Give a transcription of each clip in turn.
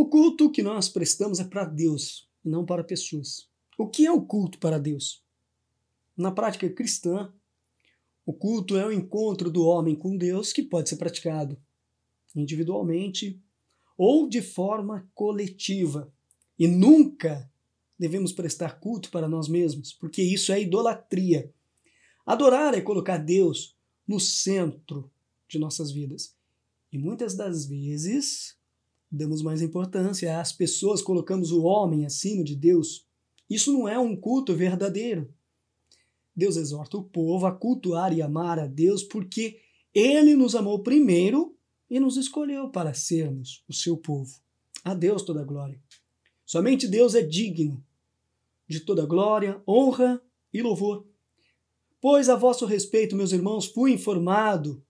O culto que nós prestamos é para Deus e não para pessoas. O que é o culto para Deus? Na prática cristã, o culto é o encontro do homem com Deus que pode ser praticado individualmente ou de forma coletiva. E nunca devemos prestar culto para nós mesmos, porque isso é idolatria. Adorar é colocar Deus no centro de nossas vidas. E muitas das vezes damos mais importância às pessoas, colocamos o homem acima de Deus. Isso não é um culto verdadeiro. Deus exorta o povo a cultuar e amar a Deus porque Ele nos amou primeiro e nos escolheu para sermos o seu povo. A Deus toda a glória. Somente Deus é digno de toda glória, honra e louvor. Pois a vosso respeito, meus irmãos, fui informado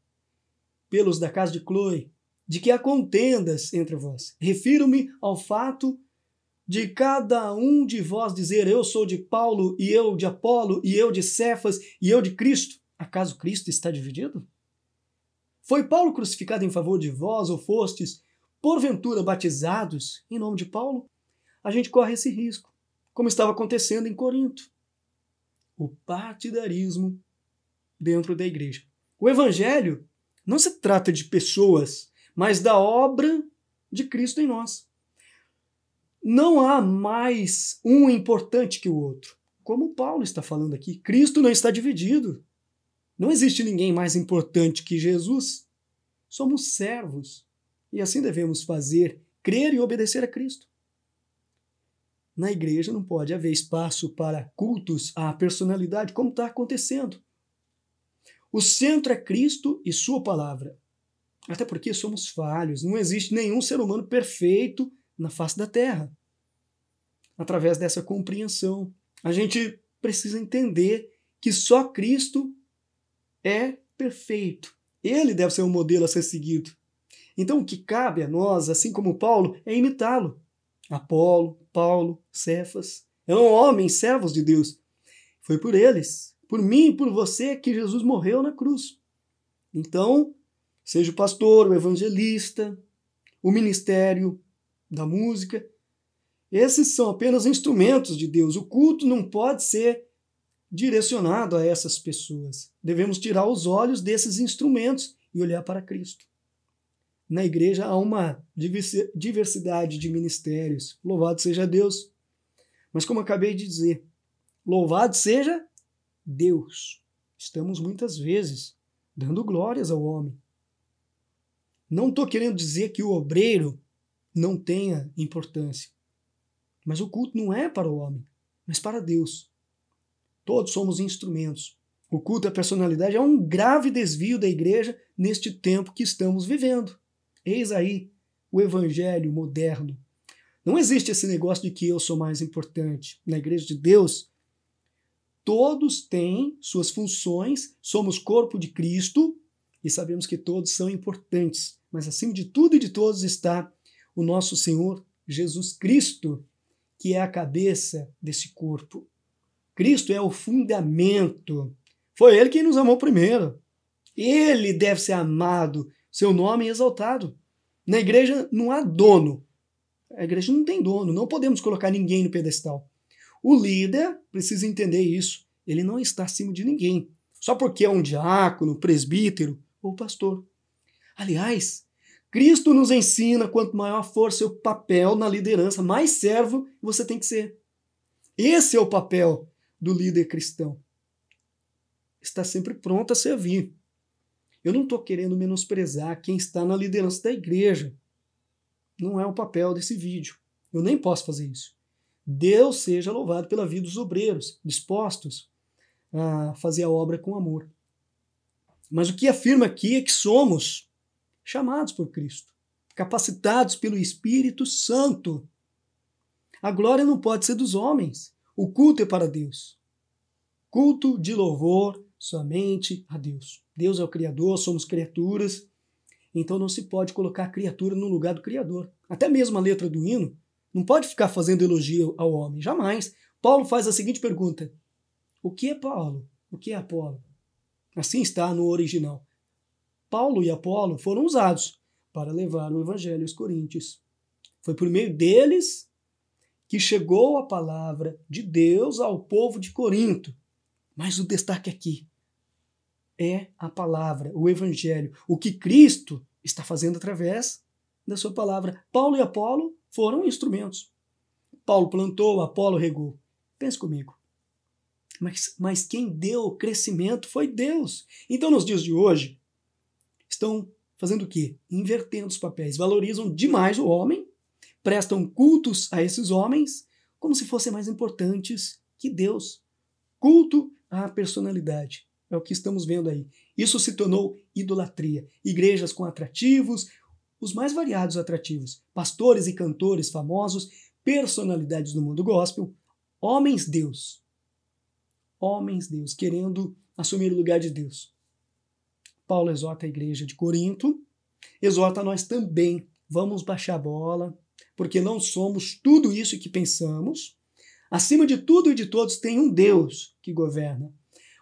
pelos da casa de Cloe de que há contendas entre vós. Refiro-me ao fato de cada um de vós dizer: eu sou de Paulo, e eu de Apolo, e eu de Cefas, e eu de Cristo. Acaso Cristo está dividido? Foi Paulo crucificado em favor de vós, ou fostes, porventura, batizados em nome de Paulo? A gente corre esse risco, como estava acontecendo em Corinto. O partidarismo dentro da igreja. O evangelho não se trata de pessoas, mas da obra de Cristo em nós. Não há mais um importante que o outro. Como Paulo está falando aqui, Cristo não está dividido. Não existe ninguém mais importante que Jesus. Somos servos e assim devemos fazer, crer e obedecer a Cristo. Na igreja não pode haver espaço para cultos à personalidade, como está acontecendo. O centro é Cristo e sua palavra. Até porque somos falhos, não existe nenhum ser humano perfeito na face da terra. Através dessa compreensão, a gente precisa entender que só Cristo é perfeito. Ele deve ser um modelo a ser seguido. Então o que cabe a nós, assim como Paulo, é imitá-lo. Apolo, Paulo, Cefas, eram homens, servos de Deus. Foi por eles, por mim e por você que Jesus morreu na cruz. Então, seja o pastor, o evangelista, o ministério da música, esses são apenas instrumentos de Deus. O culto não pode ser direcionado a essas pessoas. Devemos tirar os olhos desses instrumentos e olhar para Cristo. Na igreja há uma diversidade de ministérios. Louvado seja Deus. Mas como acabei de dizer, louvado seja Deus. Estamos muitas vezes dando glórias ao homem. Não estou querendo dizer que o obreiro não tenha importância. Mas o culto não é para o homem, mas para Deus. Todos somos instrumentos. O culto à personalidade é um grave desvio da igreja neste tempo que estamos vivendo. Eis aí o evangelho moderno. Não existe esse negócio de que eu sou mais importante. Na igreja de Deus, todos têm suas funções, somos corpo de Cristo e sabemos que todos são importantes. Mas acima de tudo e de todos está o nosso Senhor Jesus Cristo, que é a cabeça desse corpo. Cristo é o fundamento. Foi Ele quem nos amou primeiro. Ele deve ser amado, seu nome exaltado. Na igreja não há dono. A igreja não tem dono, não podemos colocar ninguém no pedestal. O líder precisa entender isso. Ele não está acima de ninguém, só porque é um diácono, presbítero ou pastor. Aliás, Cristo nos ensina quanto maior for seu papel na liderança, mais servo você tem que ser. Esse é o papel do líder cristão. Está sempre pronto a servir. Eu não estou querendo menosprezar quem está na liderança da igreja. Não é o papel desse vídeo. Eu nem posso fazer isso. Deus seja louvado pela vida dos obreiros, dispostos a fazer a obra com amor. Mas o que afirma aqui é que somos chamados por Cristo, capacitados pelo Espírito Santo. A glória não pode ser dos homens. O culto é para Deus. Culto de louvor somente a Deus. Deus é o Criador, somos criaturas. Então não se pode colocar a criatura no lugar do Criador. Até mesmo a letra do hino não pode ficar fazendo elogio ao homem. Jamais. Paulo faz a seguinte pergunta: o que é Paulo? O que é Apolo? Assim está no original. Paulo e Apolo foram usados para levar o evangelho aos coríntios. Foi por meio deles que chegou a palavra de Deus ao povo de Corinto. Mas o destaque aqui é a palavra, o evangelho, o que Cristo está fazendo através da sua palavra. Paulo e Apolo foram instrumentos. Paulo plantou, Apolo regou. Pense comigo. Mas quem deu o crescimento foi Deus. Então, nos dias de hoje, estão fazendo o quê? Invertendo os papéis. Valorizam demais o homem, prestam cultos a esses homens como se fossem mais importantes que Deus. Culto à personalidade. É o que estamos vendo aí. Isso se tornou idolatria. Igrejas com atrativos, os mais variados atrativos. Pastores e cantores famosos, personalidades do mundo gospel, homens-deus. Homens-deus, querendo assumir o lugar de Deus. Paulo exorta a igreja de Corinto, exorta a nós também. Vamos baixar a bola, porque não somos tudo isso que pensamos. Acima de tudo e de todos tem um Deus que governa.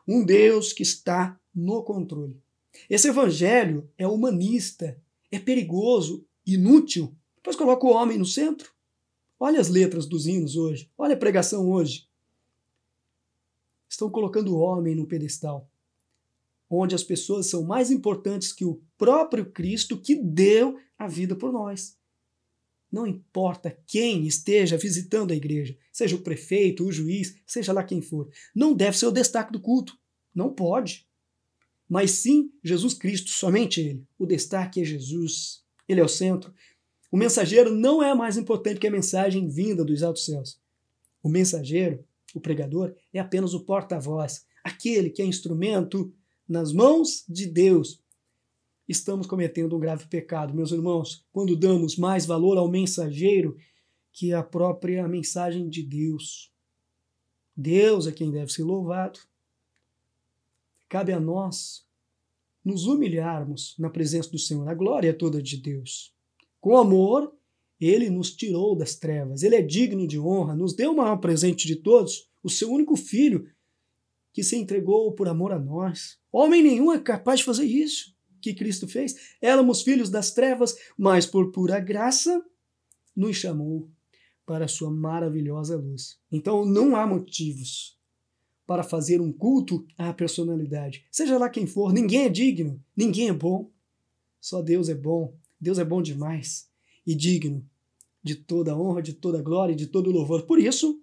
Um Deus que está no controle. Esse evangelho é humanista, é perigoso, inútil, pois coloca o homem no centro. Olha as letras dos hinos hoje, olha a pregação hoje. Estão colocando o homem no pedestal, onde as pessoas são mais importantes que o próprio Cristo que deu a vida por nós. Não importa quem esteja visitando a igreja, seja o prefeito, o juiz, seja lá quem for, não deve ser o destaque do culto. Não pode. Mas sim, Jesus Cristo, somente Ele. O destaque é Jesus. Ele é o centro. O mensageiro não é mais importante que a mensagem vinda dos altos céus. O mensageiro, o pregador, é apenas o porta-voz, aquele que é instrumento nas mãos de Deus. Estamos cometendo um grave pecado, meus irmãos, quando damos mais valor ao mensageiro que à própria mensagem de Deus. Deus é quem deve ser louvado. Cabe a nós nos humilharmos na presença do Senhor. A glória é toda de Deus. Com amor, Ele nos tirou das trevas. Ele é digno de honra, nos deu o maior presente de todos, o seu único filho, que se entregou por amor a nós. Homem nenhum é capaz de fazer isso que Cristo fez. Éramos filhos das trevas, mas por pura graça nos chamou para a sua maravilhosa luz. Então não há motivos para fazer um culto à personalidade. Seja lá quem for, ninguém é digno, ninguém é bom. Só Deus é bom. Deus é bom demais e digno de toda a honra, de toda a glória e de todo o louvor. Por isso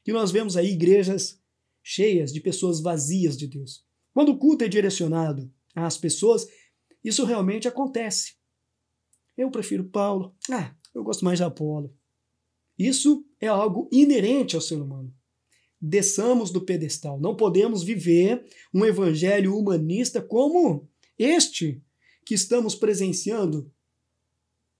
que nós vemos aí igrejas cheias de pessoas vazias de Deus. Quando o culto é direcionado às pessoas, isso realmente acontece. Eu prefiro Paulo. Eu gosto mais de Apolo. Isso é algo inerente ao ser humano. Desçamos do pedestal. Não podemos viver um evangelho humanista como este que estamos presenciando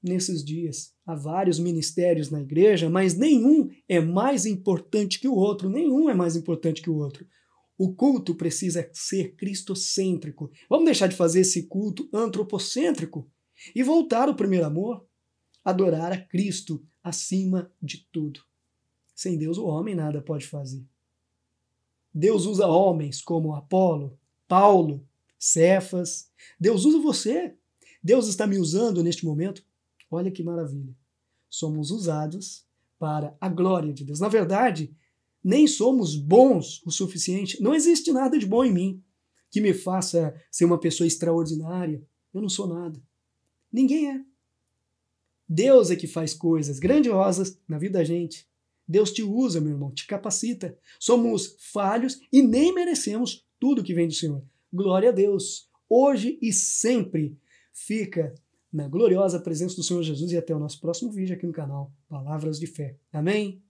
nesses dias. Há vários ministérios na igreja, mas nenhum é mais importante que o outro. Nenhum é mais importante que o outro. O culto precisa ser cristocêntrico. Vamos deixar de fazer esse culto antropocêntrico e voltar ao primeiro amor. Adorar a Cristo acima de tudo. Sem Deus o homem nada pode fazer. Deus usa homens como Apolo, Paulo, Cefas. Deus usa você. Deus está me usando neste momento. Olha que maravilha. Somos usados para a glória de Deus. Na verdade, nem somos bons o suficiente. Não existe nada de bom em mim que me faça ser uma pessoa extraordinária. Eu não sou nada. Ninguém é. Deus é que faz coisas grandiosas na vida da gente. Deus te usa, meu irmão, te capacita. Somos falhos e nem merecemos tudo que vem do Senhor. Glória a Deus. Hoje e sempre fica na gloriosa presença do Senhor Jesus e até o nosso próximo vídeo aqui no canal Palavras de Fé. Amém?